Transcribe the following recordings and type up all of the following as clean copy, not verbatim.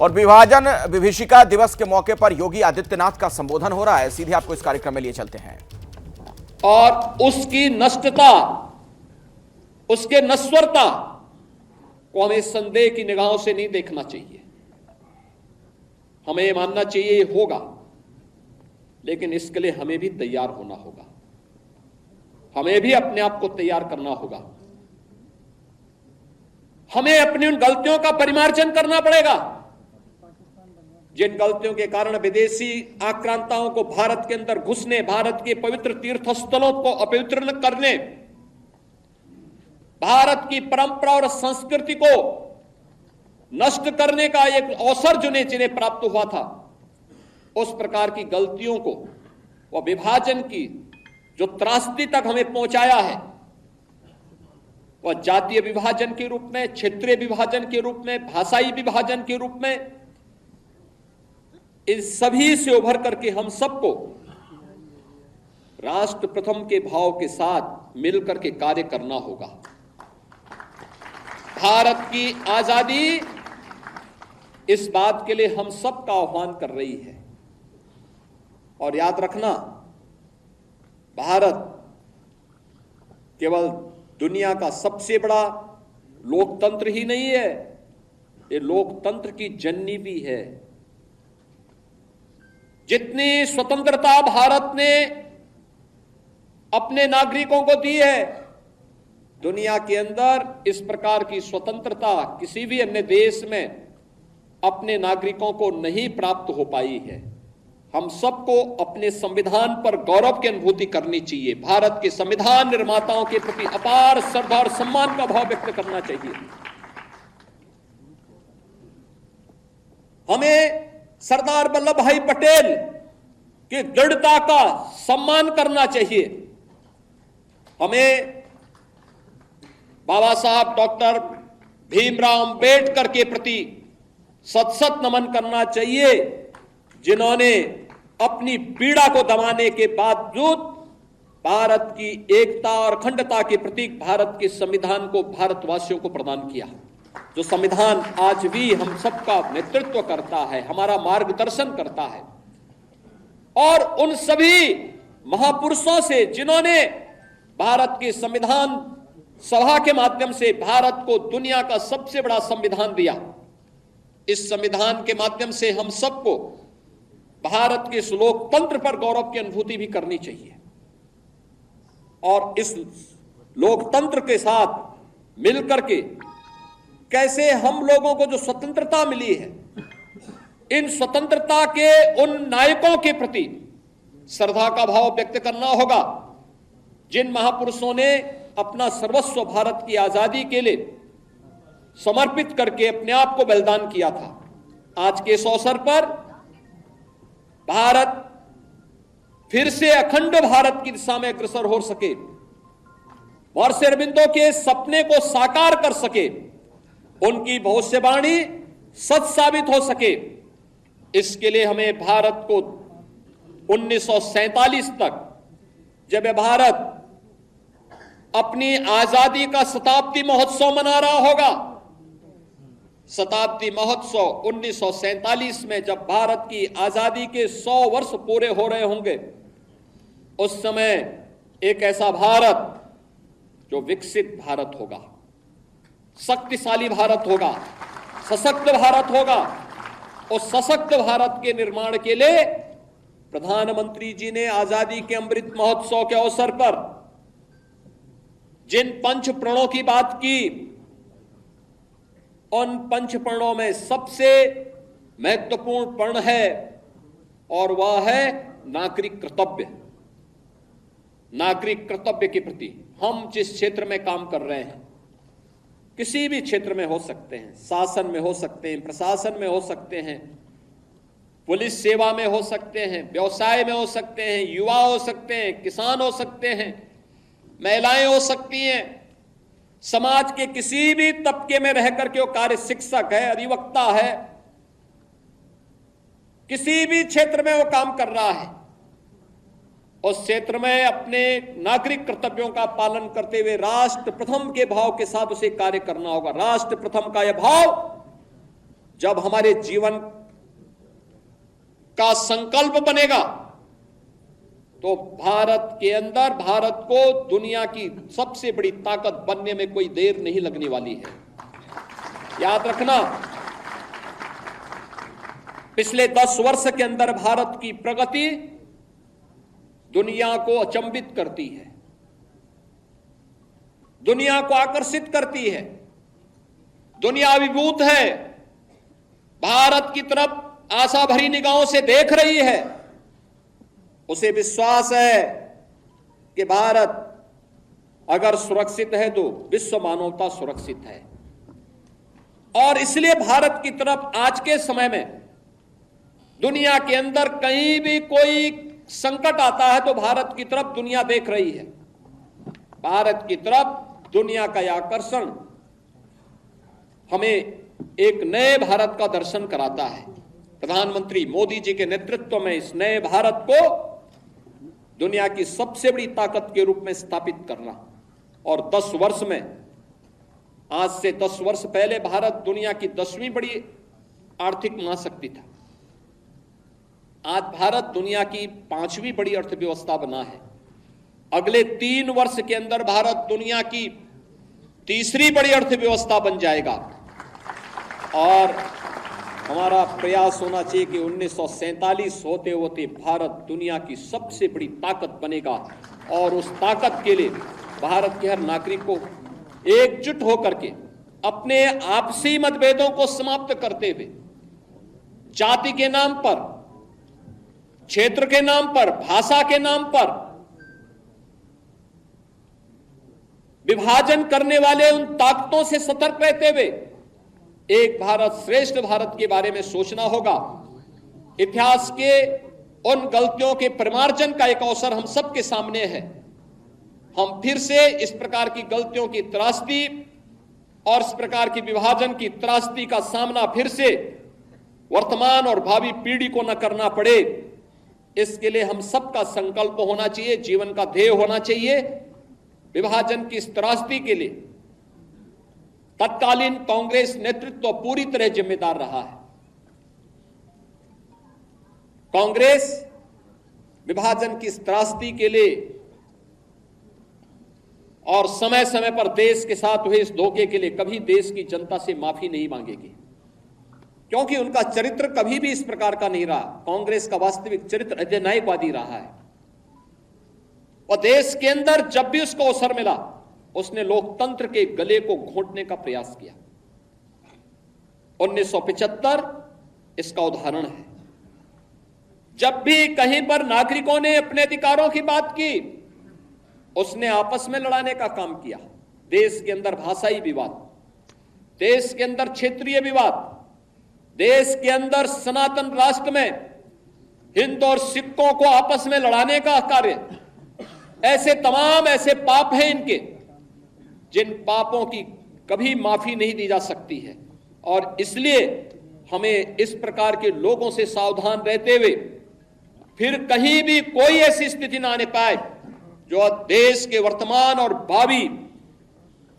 और विभाजन विभीषिका दिवस के मौके पर योगी आदित्यनाथ का संबोधन हो रहा है। सीधे आपको इस कार्यक्रम में लिए चलते हैं। और उसकी नष्टता, उसके नश्वरता को हमें संदेह की निगाहों से नहीं देखना चाहिए। हमें यह मानना चाहिए होगा, लेकिन इसके लिए हमें भी तैयार होना होगा। हमें भी अपने आप को तैयार करना होगा। हमें अपनी उन गलतियों का परिमार्जन करना पड़ेगा जिन गलतियों के कारण विदेशी आक्रांताओं को भारत के अंदर घुसने, भारत के पवित्र तीर्थ स्थलों को अपवित्र करने, भारत की परंपरा और संस्कृति को नष्ट करने का एक अवसर जिन्हें प्राप्त हुआ था, उस प्रकार की गलतियों को और विभाजन की जो त्रासदी तक हमें पहुंचाया है, वह जातीय विभाजन के रूप में, क्षेत्रीय विभाजन के रूप में, भाषाई विभाजन के रूप में, इन सभी से उभर करके हम सबको राष्ट्र प्रथम के भाव के साथ मिलकर के कार्य करना होगा। भारत की आजादी इस बात के लिए हम सबका आह्वान कर रही है। और याद रखना, भारत केवल दुनिया का सबसे बड़ा लोकतंत्र ही नहीं है, ये लोकतंत्र की जननी भी है। जितनी स्वतंत्रता भारत ने अपने नागरिकों को दी है, दुनिया के अंदर इस प्रकार की स्वतंत्रता किसी भी अन्य देश में अपने नागरिकों को नहीं प्राप्त हो पाई है। हम सबको अपने संविधान पर गौरव की अनुभूति करनी चाहिए। भारत के संविधान निर्माताओं के प्रति अपार श्रद्धा और सम्मान का भाव व्यक्त करना चाहिए। हमें सरदार वल्लभ भाई पटेल की दृढ़ता का सम्मान करना चाहिए। हमें बाबा साहब डॉक्टर भीमराव अंबेडकर के प्रति सत सत नमन करना चाहिए, जिन्होंने अपनी पीड़ा को दबाने के बावजूद भारत की एकता और अखंडता के प्रतीक भारत के संविधान को भारतवासियों को प्रदान किया, जो संविधान आज भी हम सबका नेतृत्व करता है, हमारा मार्गदर्शन करता है। और उन सभी महापुरुषों से जिन्होंने भारत के संविधान सभा के माध्यम से भारत को दुनिया का सबसे बड़ा संविधान दिया, इस संविधान के माध्यम से हम सबको भारत के इस लोकतंत्र पर गौरव की अनुभूति भी करनी चाहिए। और इस लोकतंत्र के साथ मिलकर के कैसे हम लोगों को जो स्वतंत्रता मिली है, इन स्वतंत्रता के उन नायकों के प्रति श्रद्धा का भाव व्यक्त करना होगा, जिन महापुरुषों ने अपना सर्वस्व भारत की आजादी के लिए समर्पित करके अपने आप को बलिदान किया था। आज के इस अवसर पर भारत फिर से अखंड भारत की दिशा में अग्रसर हो सके, महर्षि अरबिंदो के सपने को साकार कर सके, उनकी भविष्यवाणी सच साबित हो सके, इसके लिए हमें भारत को 1947 तक, जब भारत अपनी आजादी का शताब्दी महोत्सव मना रहा होगा, शताब्दी महोत्सव 1947 में जब भारत की आजादी के 100 वर्ष पूरे हो रहे होंगे, उस समय एक ऐसा भारत जो विकसित भारत होगा, शक्तिशाली भारत होगा, सशक्त भारत होगा। उस सशक्त भारत के निर्माण के लिए प्रधानमंत्री जी ने आजादी के अमृत महोत्सव के अवसर पर जिन पंच प्रणों की बात की, उन पंच प्रणों में सबसे महत्वपूर्ण प्रण है और वह है नागरिक कर्तव्य। नागरिक कर्तव्य के प्रति हम जिस क्षेत्र में काम कर रहे हैं, किसी भी क्षेत्र में हो सकते हैं, शासन में हो सकते हैं, प्रशासन में हो सकते हैं, पुलिस सेवा में हो सकते हैं, व्यवसाय में हो सकते हैं, युवा हो सकते हैं, किसान हो सकते हैं, महिलाएं हो सकती हैं, समाज के किसी भी तबके में रहकर के वो कार्य शिक्षक है, अधिवक्ता है, किसी भी क्षेत्र में वो काम कर रहा है, उस क्षेत्र में अपने नागरिक कर्तव्यों का पालन करते हुए राष्ट्र प्रथम के भाव के साथ उसे कार्य करना होगा। राष्ट्र प्रथम का यह भाव जब हमारे जीवन का संकल्प बनेगा तो भारत के अंदर भारत को दुनिया की सबसे बड़ी ताकत बनने में कोई देर नहीं लगने वाली है। याद रखना, पिछले 10 वर्ष के अंदर भारत की प्रगति दुनिया को अचंभित करती है, दुनिया को आकर्षित करती है। दुनिया अभिभूत है, भारत की तरफ आशा भरी निगाहों से देख रही है। उसे विश्वास है कि भारत अगर सुरक्षित है तो विश्व मानवता सुरक्षित है। और इसलिए भारत की तरफ आज के समय में दुनिया के अंदर कहीं भी कोई संकट आता है तो भारत की तरफ दुनिया देख रही है। भारत की तरफ दुनिया का यह आकर्षण हमें एक नए भारत का दर्शन कराता है। प्रधानमंत्री मोदी जी के नेतृत्व में इस नए भारत को दुनिया की सबसे बड़ी ताकत के रूप में स्थापित करना, और 10 वर्ष में, आज से 10 वर्ष पहले भारत दुनिया की 10वीं बड़ी आर्थिक महाशक्ति था। आज भारत दुनिया की 5वीं बड़ी अर्थव्यवस्था बना है। अगले 3 वर्ष के अंदर भारत दुनिया की 3री बड़ी अर्थव्यवस्था बन जाएगा। और हमारा प्रयास होना चाहिए कि 1947 होते होते भारत दुनिया की सबसे बड़ी ताकत बनेगा, और उस ताकत के लिए भारत के हर नागरिक को एकजुट होकर के अपने आपसी मतभेदों को समाप्त करते हुए जाति के नाम पर, क्षेत्र के नाम पर, भाषा के नाम पर विभाजन करने वाले उन ताकतों से सतर्क रहते हुए एक भारत श्रेष्ठ भारत के बारे में सोचना होगा। इतिहास के उन गलतियों के परिमार्जन का एक अवसर हम सबके सामने है। हम फिर से इस प्रकार की गलतियों की त्रासदी और इस प्रकार की विभाजन की त्रासदी का सामना फिर से वर्तमान और भावी पीढ़ी को न करना पड़े, इसके लिए हम सबका संकल्प होना चाहिए, जीवन का ध्येय होना चाहिए। विभाजन की इस त्रासदी के लिए तत्कालीन कांग्रेस नेतृत्व पूरी तरह जिम्मेदार रहा है। कांग्रेस विभाजन की इस त्रासदी के लिए और समय समय पर देश के साथ हुए इस धोखे के लिए कभी देश की जनता से माफी नहीं मांगेगी, क्योंकि उनका चरित्र कभी भी इस प्रकार का नहीं रहा। कांग्रेस का वास्तविक चरित्र अधिनायकवादी रहा है। और देश के अंदर जब भी उसको अवसर मिला उसने लोकतंत्र के गले को घोंटने का प्रयास किया। 1975 इसका उदाहरण है। जब भी कहीं पर नागरिकों ने अपने अधिकारों की बात की, उसने आपस में लड़ाने का काम किया। देश के अंदर भाषाई विवाद, देश के अंदर क्षेत्रीय विवाद, देश के अंदर सनातन राष्ट्र में हिंदू और सिखों को आपस में लड़ाने का कार्य, ऐसे तमाम ऐसे पाप हैं इनके, जिन पापों की कभी माफी नहीं दी जा सकती है। और इसलिए हमें इस प्रकार के लोगों से सावधान रहते हुए फिर कहीं भी कोई ऐसी स्थिति ना आने पाए जो देश के वर्तमान और भावी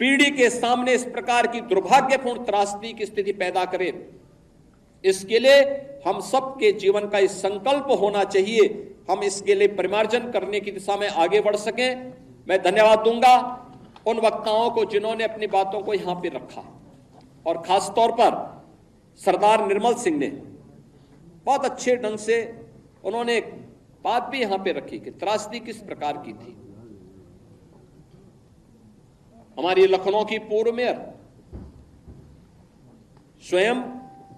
पीढ़ी के सामने इस प्रकार की दुर्भाग्यपूर्ण त्रासदी की स्थिति पैदा करे। इसके लिए हम सबके जीवन का इस संकल्प होना चाहिए, हम इसके लिए परिमार्जन करने की दिशा में आगे बढ़ सकें। मैं धन्यवाद दूंगा उन वक्ताओं को जिन्होंने अपनी बातों को यहां पे रखा, और खास तौर पर सरदार निर्मल सिंह ने बहुत अच्छे ढंग से उन्होंने एक बात भी यहां पे रखी कि त्रासदी किस प्रकार की थी। हमारी लखनऊ की पूर्व मेयर स्वयं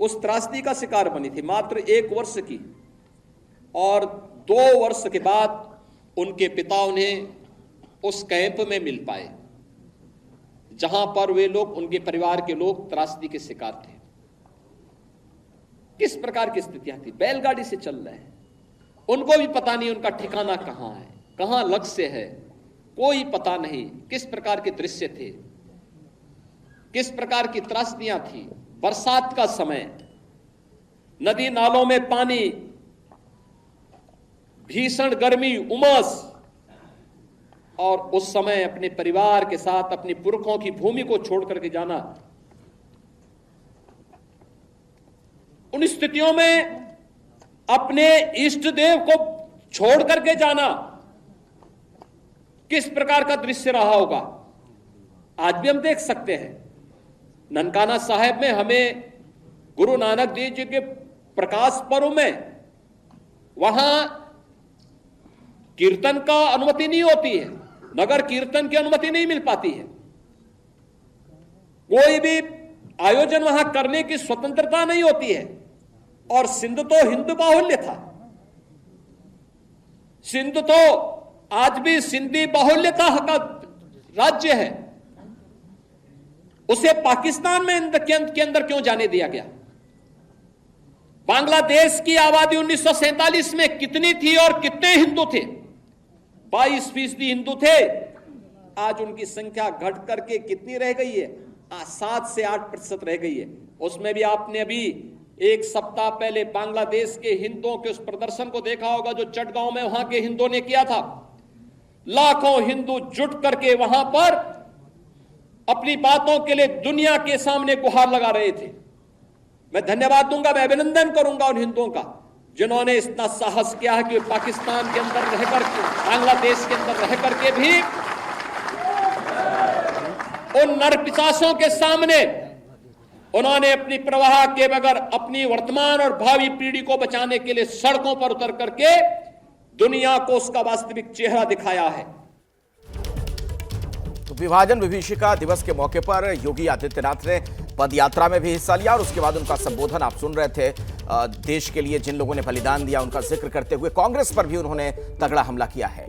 उस त्रासदी का शिकार बनी थी, मात्र 1 वर्ष की, और 2 वर्ष के बाद उनके पिता उन्हें उस कैंप में मिल पाए जहां पर वे लोग, उनके परिवार के लोग त्रासदी के शिकार थे। किस प्रकार की स्थितियां थी, बैलगाड़ी से चल रहे हैं, उनको भी पता नहीं उनका ठिकाना कहां है, कहां लक्ष्य है, कोई पता नहीं। किस प्रकार के दृश्य थे, किस प्रकार की त्रासदियां थी। बरसात का समय, नदी नालों में पानी, भीषण गर्मी, उमस, और उस समय अपने परिवार के साथ अपने पुरखों की भूमि को छोड़ करके जाना उन स्थितियों में अपने इष्ट देव को छोड़ करके जाना किस प्रकार का दृश्य रहा होगा, आज भी हम देख सकते हैं। ननकाना साहिब में हमें गुरु नानक देव जी के प्रकाश पर्व में वहां कीर्तन का अनुमति नहीं होती है, नगर कीर्तन की अनुमति नहीं मिल पाती है, कोई भी आयोजन वहां करने की स्वतंत्रता नहीं होती है। और सिंध तो हिंदू बाहुल्य था, सिंध तो आज भी सिंधी बाहुल्यता का राज्य है, उसे पाकिस्तान में के अंदर क्यों जाने दिया गया? बांग्लादेश की आबादी 1947 में कितनी थी और कितने हिंदू थे? 22% हिंदू थे। आज उनकी संख्या घट करके कितनी रह गई है? 7 से 8% रह गई है। उसमें भी आपने अभी एक सप्ताह पहले बांग्लादेश के हिंदुओं के उस प्रदर्शन को देखा होगा जो चटगांव में वहां के हिंदुओं ने किया था। लाखों हिंदू जुट करके वहां पर अपनी बातों के लिए दुनिया के सामने गुहार लगा रहे थे। मैं धन्यवाद दूंगा, मैं अभिनंदन करूंगा उन हिंदुओं का जिन्होंने इतना साहस किया है कि पाकिस्तान के अंदर रहकर, बांग्लादेश के अंदर रह करके भी उन नरपिशाचों के सामने उन्होंने अपनी प्रवाह के बगैर अपनी वर्तमान और भावी पीढ़ी को बचाने के लिए सड़कों पर उतर करके दुनिया को उसका वास्तविक चेहरा दिखाया है। तो विभाजन विभीषिका दिवस के मौके पर योगी आदित्यनाथ ने पद यात्रा में भी हिस्सा लिया और उसके बाद उनका संबोधन आप सुन रहे थे। देश के लिए जिन लोगों ने बलिदान दिया उनका जिक्र करते हुए कांग्रेस पर भी उन्होंने तगड़ा हमला किया है।